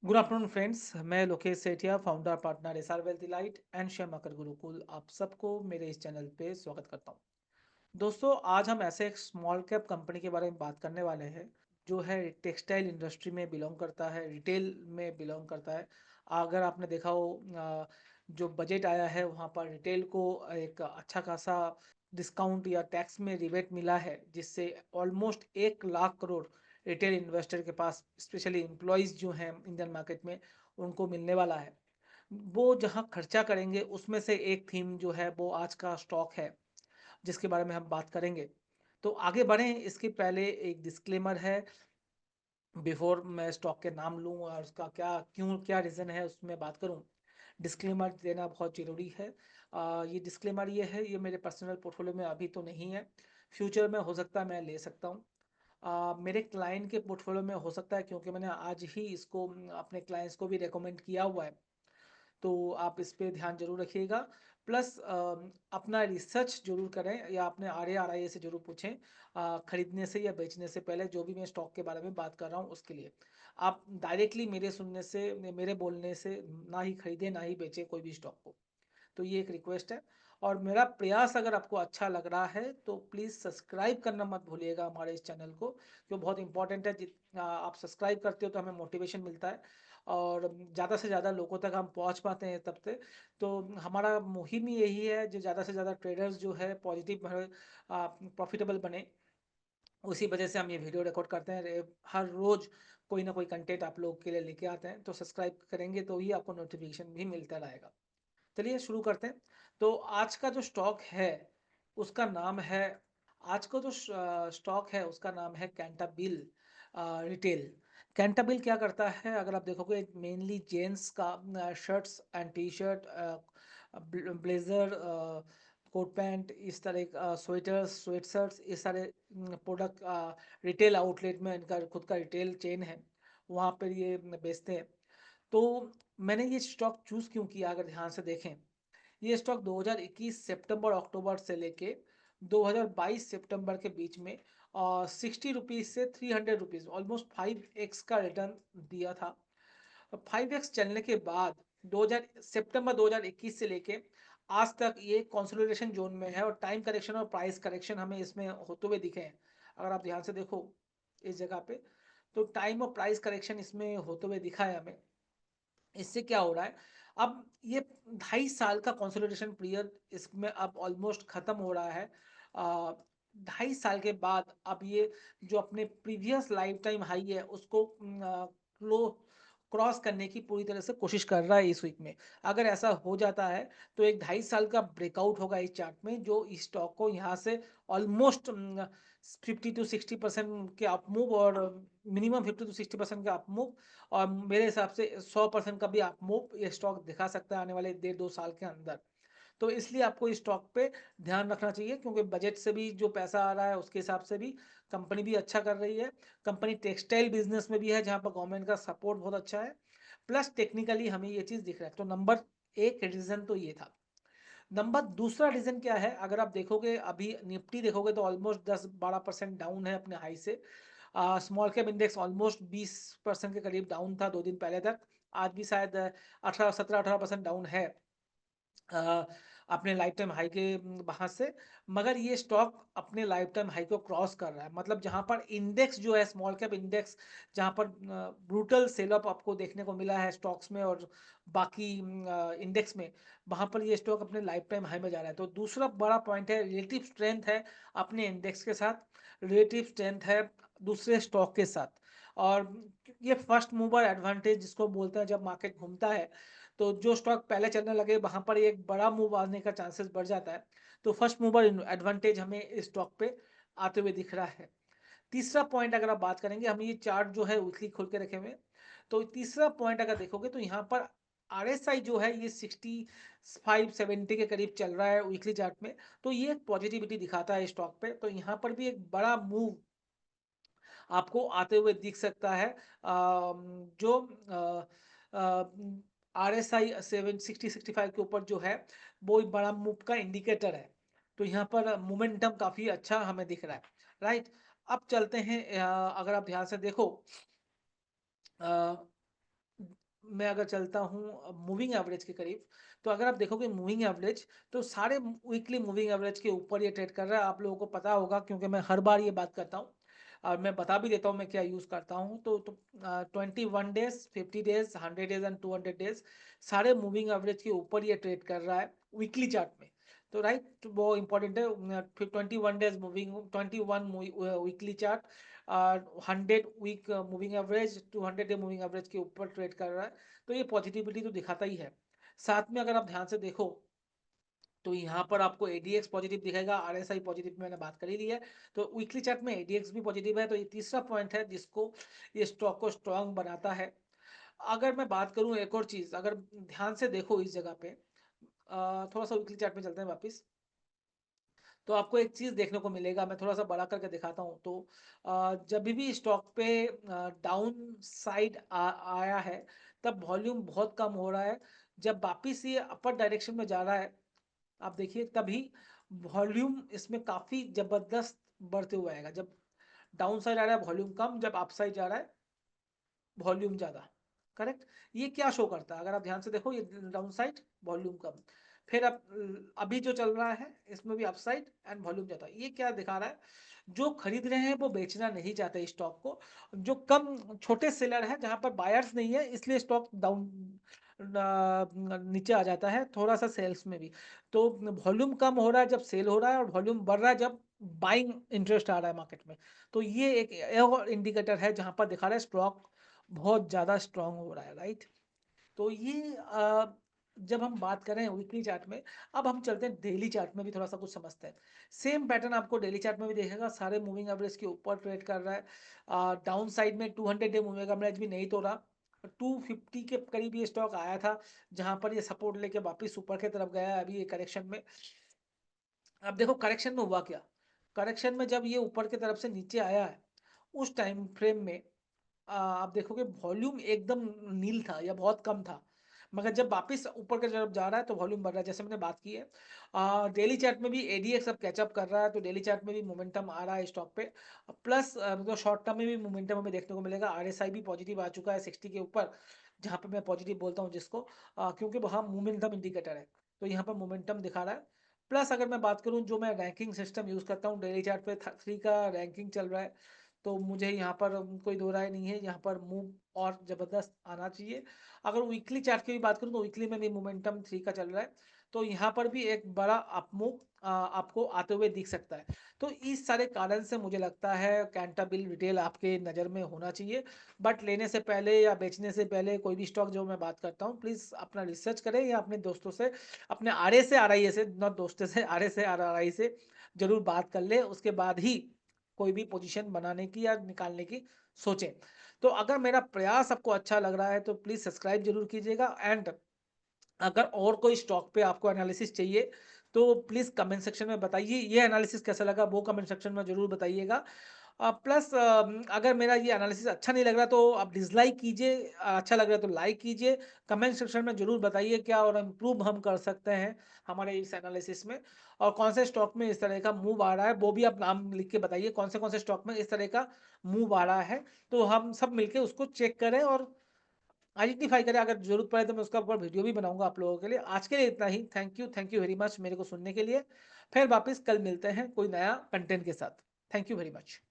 Good afternoon friends, मैं Lokesh Sethia, founder partner SR wealth elite and share market Gurukul. आप सबको मेरे इस चैनल पे स्वागत करता हूँ। दोस्तों, आज हम ऐसे एक स्मॉल कैप कंपनी के बारे में बात करने वाले हैं जो है टेक्सटाइल इंडस्ट्री में बिलोंग करता है, रिटेल में बिलोंग करता है। अगर आपने देखा हो जो बजट आया है वहाँ पर रिटेल को एक अच्छा खासा डिस्काउंट या टैक्स में रिबेट मिला है, जिससे almost 1 lakh crore retail investor के पास, स्पेशली एम्प्लॉयज़ जो हैं इंडियन मार्केट में, उनको मिलने वाला है। वो जहाँ खर्चा करेंगे उसमें से एक थीम जो है वो आज का स्टॉक है, जिसके बारे में हम बात करेंगे। तो आगे बढ़ें इसके पहले एक डिस्क्लेमर है। बिफोर मैं स्टॉक के नाम लूँ और उसका क्या रीज़न है उसमें बात करूँ, डिस्क्लेमर देना बहुत ज़रूरी है। ये डिस्क्लेमर ये है, ये मेरे पर्सनल पोर्टफोलियो में अभी तो नहीं है, फ्यूचर में हो सकता है मैं ले सकता हूँ। मेरे क्लाइंट के पोर्टफोलियो में हो सकता है, क्योंकि मैंने आज ही इसको अपने क्लाइंट्स को भी रेकमेंड किया हुआ है। तो आप इस पे ध्यान जरूर रखिएगा। प्लस अपना रिसर्च जरूर करें या अपने RA RIA से जरूर पूछें, खरीदने से या बेचने से पहले, जो भी मैं स्टॉक के बारे में बात कर रहा हूँ उसके लिए। आप डायरेक्टली मेरे सुनने से, मेरे बोलने से ना ही खरीदें ना ही बेचें कोई भी स्टॉक को। तो ये एक रिक्वेस्ट है। और मेरा प्रयास अगर आपको अच्छा लग रहा है तो प्लीज़ सब्सक्राइब करना मत भूलिएगा हमारे इस चैनल को, जो बहुत इंपॉर्टेंट है। आप सब्सक्राइब करते हो तो हमें मोटिवेशन मिलता है और ज़्यादा से ज़्यादा लोगों तक हम पहुंच पाते हैं तब से। तो हमारा मुहिम ही यही है, जो ज़्यादा से ज़्यादा ट्रेडर्स जो है पॉजिटिव प्रॉफिटेबल बने। उसी वजह से हम ये वीडियो रिकॉर्ड करते हैं। हर रोज़ कोई ना कोई कंटेंट आप लोग के लिए लेके आते हैं, तो सब्सक्राइब करेंगे तो ही आपको नोटिफिकेशन भी मिलता रहेगा। चलिए शुरू करते हैं। तो आज का जो स्टॉक है उसका नाम है, आज का जो स्टॉक है उसका नाम है कैंटाबिल रिटेल। कैंटाबिल क्या करता है, अगर आप देखोगे, मेनली जेंट्स का shirts and T shirt, blazer, coat pant, इस तरह स्वेटर्स, स्वेट शर्ट्स, इस सारे प्रोडक्ट रिटेल आउटलेट में, इनका खुद का रिटेल चेन है, वहाँ पर ये बेचते हैं। तो मैंने ये स्टॉक चूज़ क्यों किया, अगर ध्यान से देखें, ये स्टॉक 2021 सितंबर अक्टूबर से लेके 2022 सितंबर के बीच में 60 रुपीज़ से 300 रुपीज़, ऑलमोस्ट 5x का रिटर्न दिया था। 5x चलने के बाद 2000 सितंबर 2021 से लेके आज तक ये कंसोलिडेशन जोन में है, और टाइम करेक्शन और प्राइस करेक्शन हमें इसमें होते हुए दिखे हैं। अगर आप ध्यान से देखो इस जगह पे, तो टाइम और प्राइस करेक्शन इसमें होते हुए दिखा है हमें। इससे क्या हो रहा है, अब ये 2.5 साल का कंसोलिडेशन पीरियड इसमें अब ऑलमोस्ट खत्म हो रहा है। 2.5 साल के बाद अब ये जो अपने प्रीवियस लाइफ टाइम हाई है उसको क्रॉस करने की पूरी तरह से कोशिश कर रहा है इस वीक में। अगर ऐसा हो जाता है तो एक 2.5 साल का ब्रेकआउट होगा इस चार्ट में, जो इस स्टॉक को यहाँ से ऑलमोस्ट 50 to 60% के अपमूव, और मिनिमम 50 to 60% के अपमूव, और मेरे हिसाब से 100% का भी आप मूव ये स्टॉक दिखा सकता है आने वाले 1.5-2 साल के अंदर। तो इसलिए आपको इस स्टॉक पे ध्यान रखना चाहिए, क्योंकि बजट से भी जो पैसा आ रहा है उसके हिसाब से भी कंपनी भी अच्छा कर रही है। कंपनी टेक्सटाइल बिजनेस में भी है, जहाँ पर गवर्नमेंट का सपोर्ट बहुत अच्छा है। प्लस टेक्निकली हमें ये चीज़ दिख रहा है। तो नंबर एक रीज़न तो ये था। नंबर दूसरा रीज़न क्या है, अगर आप देखोगे अभी निफ्टी देखोगे तो ऑलमोस्ट 10-12% डाउन है अपने हाई से। स्मॉल कैप इंडेक्स ऑलमोस्ट 20% के करीब डाउन था 2 दिन पहले तक। आज भी शायद 17-18% डाउन है अपने लाइफ टाइम हाई के वहाँ से। मगर ये स्टॉक अपने लाइफ टाइम हाई को क्रॉस कर रहा है, मतलब जहाँ पर इंडेक्स जो है स्मॉल कैप इंडेक्स, जहाँ पर ब्रूटल सेल ऑफ आपको देखने को मिला है स्टॉक्स में और बाकी इंडेक्स में, वहाँ पर ये स्टॉक अपने लाइफ टाइम हाई में जा रहा है। तो दूसरा बड़ा पॉइंट है, रिलेटिव स्ट्रेंथ है अपने इंडेक्स के साथ, रिलेटिव स्ट्रेंथ है दूसरे स्टॉक के साथ। और ये फर्स्ट मूवर एडवांटेज जिसको बोलते हैं, जब मार्केट घूमता है तो जो स्टॉक पहले चलने लगे वहां पर एक बड़ा मूव आने का चांसेस बढ़ जाता है। तो फर्स्ट मूवर एडवांटेज हमें इस स्टॉक पे आते हुए दिख रहा है। तीसरा पॉइंट अगर आप बात करेंगे, हम ये चार्ट जो है वीकली खोल के रखे हुए हैं, तो तीसरा पॉइंट अगर देखोगे तो यहाँ पर RSI जो है ये 65-70 के करीब चल रहा है वीकली चार्ट में। तो ये एक पॉजिटिविटी दिखाता है स्टॉक पे, तो यहाँ पर भी एक बड़ा मूव आपको आते हुए दिख सकता है। जो RSI 760-65 के ऊपर जो है वो एक बड़ा मूव का इंडिकेटर है। तो यहाँ पर मोमेंटम काफी अच्छा हमें दिख रहा है। राइट, अब चलते हैं, अगर आप ध्यान से देखो, मैं अगर चलता हूँ मूविंग एवरेज के करीब, तो अगर आप देखोगे मूविंग एवरेज, तो सारे वीकली मूविंग एवरेज के ऊपर ये ट्रेड कर रहा है। आप लोगों को पता होगा क्योंकि मैं हर बार ये बात करता हूँ और मैं बता भी देता हूँ मैं क्या यूज़ करता हूँ। तो 21 days, 50 days, 100 days and 200 days सारे मूविंग एवरेज के ऊपर ये ट्रेड कर रहा है वीकली चार्ट में। तो राइट, तो वो इंपॉर्टेंट है। फिर 21 days moving, 21 weekly chart, 100 week moving average, 200 day moving average के ऊपर ट्रेड कर रहा है। तो ये पॉजिटिविटी तो दिखाता ही है। साथ में अगर आप ध्यान से देखो तो यहाँ पर आपको एडीएक्स पॉजिटिव दिखेगा, आरएसआई पॉजिटिव मैंने बात कर ही ली है। तो वीकली चार्ट में एडीएक्स भी पॉजिटिव है। तो ये तीसरा पॉइंट है जिसको ये स्टॉक को स्ट्रांग बनाता है। अगर मैं बात करूँ एक और चीज, अगर ध्यान से देखो इस जगह पे, थोड़ा सा वीकली चार्ट में चलते हैं वापस, तो आपको एक चीज देखने को मिलेगा। मैं थोड़ा सा बड़ा करके दिखाता हूँ। तो जब भी स्टॉक पे डाउन साइड आया है, तब वॉल्यूम बहुत कम हो रहा है। जब वापिस ये अपर डायरेक्शन में जा रहा है, आप देखिए, तभी वॉल्यूम इसमें काफी जबरदस्त बढ़ते हुए आएगा। जब डाउन साइड आ रहा है वॉल्यूम कम, जब अप साइड जा रहा है वॉल्यूम ज्यादा। करेक्ट। ये क्या शो करता है, अगर आप ध्यान से देखो, ये डाउन साइड वॉल्यूम कम। फिर अब अभी जो चल रहा है इसमें भी अपसाइड एंड वॉल्यूम ज्यादा। ये क्या दिखा रहा है, जो खरीद रहे हैं वो बेचना नहीं चाहते इस स्टॉक को। जो कम छोटे सेलर है, जहां पर बायर्स नहीं है, इसलिए स्टॉक डाउन नीचे आ जाता है थोड़ा सा सेल्स में भी। तो वॉल्यूम कम हो रहा है जब सेल हो रहा है, और वॉल्यूम बढ़ रहा है जब बाइंग इंटरेस्ट आ रहा है मार्केट में। तो ये एक और इंडिकेटर है जहां पर दिखा रहा है स्टॉक बहुत ज्यादा स्ट्रांग हो रहा है। राइट। तो ये जब हम बात करें वीकली चार्ट में, अब हम चलते हैं डेली चार्ट में भी थोड़ा सा कुछ समझते हैं। सेम पैटर्न आपको डेली चार्ट में भी देखेगा, सारे मूविंग एवरेज के ऊपर ट्रेड कर रहा है। डाउन साइड में 200 डे मूविंग एवरेज भी नहीं तोड़ा, 250 के करीब ये स्टॉक आया था, जहां पर ये सपोर्ट लेके वापस ऊपर की तरफ गया है अभी ये करेक्शन में। अब देखो करेक्शन में हुआ क्या, करेक्शन में जब ये ऊपर की तरफ से नीचे आया है, उस टाइम फ्रेम में आप देखोगे वॉल्यूम एकदम नील था या बहुत कम था। मगर जब वापस ऊपर की तरफ जा रहा है तो वॉल्यूम बढ़ रहा है, जैसे मैंने बात की है। डेली चार्ट में भी एडीएक्स अब कैचअप कर रहा है, तो डेली चार्ट में भी मोमेंटम आ रहा है स्टॉक पे। प्लस तो शॉर्ट टर्म में भी मोमेंटम हमें देखने को मिलेगा। आरएसआई भी पॉजिटिव आ चुका है 60 के ऊपर, जहां पे मैं पॉजिटिव बोलता हूँ जिसको, क्योंकि वहाँ मोमेंटम इंडिकेटर है, तो यहाँ पर मोमेंटम दिखा रहा है। प्लस अगर मैं बात करूँ, जो मैं रैंकिंग सिस्टम यूज करता हूँ, डेली चार्ट पे 3 का रैंकिंग चल रहा है। तो मुझे यहाँ पर कोई दो राय नहीं है, यहाँ पर मूव और जबरदस्त आना चाहिए। अगर वीकली चार्ट की भी बात करूँ, तो वीकली में भी मोमेंटम 3 का चल रहा है। तो यहाँ पर भी एक बड़ा अपमूव आपको आते हुए दिख सकता है। तो इस सारे कारण से मुझे लगता है कैंटाबिल रिटेल आपके नज़र में होना चाहिए। बट लेने से पहले या बेचने से पहले कोई भी स्टॉक जो मैं बात करता हूँ, प्लीज़ अपना रिसर्च करें, या अपने दोस्तों से, अपने आरए से आरआई से, नॉट दोस्तों से, आरए से आरआई से जरूर बात कर ले, उसके बाद ही कोई भी पोजीशन बनाने की या निकालने की सोचें। तो अगर मेरा प्रयास आपको अच्छा लग रहा है तो प्लीज सब्सक्राइब जरूर कीजिएगा। एंड अगर और कोई स्टॉक पे आपको एनालिसिस चाहिए तो प्लीज कमेंट सेक्शन में बताइए, ये एनालिसिस कैसा लगा वो कमेंट सेक्शन में जरूर बताइएगा। प्लस अगर मेरा ये एनालिसिस अच्छा नहीं लग रहा तो आप डिसलाइक कीजिए, अच्छा लग रहा है तो लाइक कीजिए। कमेंट सेक्शन में जरूर बताइए क्या और इम्प्रूव हम कर सकते हैं हमारे इस एनालिसिस में। और कौन से स्टॉक में इस तरह का मूव आ रहा है वो भी आप नाम लिख के बताइए, कौन से स्टॉक में इस तरह का मूव आ रहा है, तो हम सब मिलके उसको चेक करें और आइडेंटिफाई करें। अगर जरूरत पड़े तो मैं उसका ऊपर वीडियो भी बनाऊंगा आप लोगों के लिए। आज के लिए इतना ही। थैंक यू वेरी मच मेरे को सुनने के लिए। फिर वापस कल मिलते हैं कोई नया कंटेंट के साथ। Thank you very much.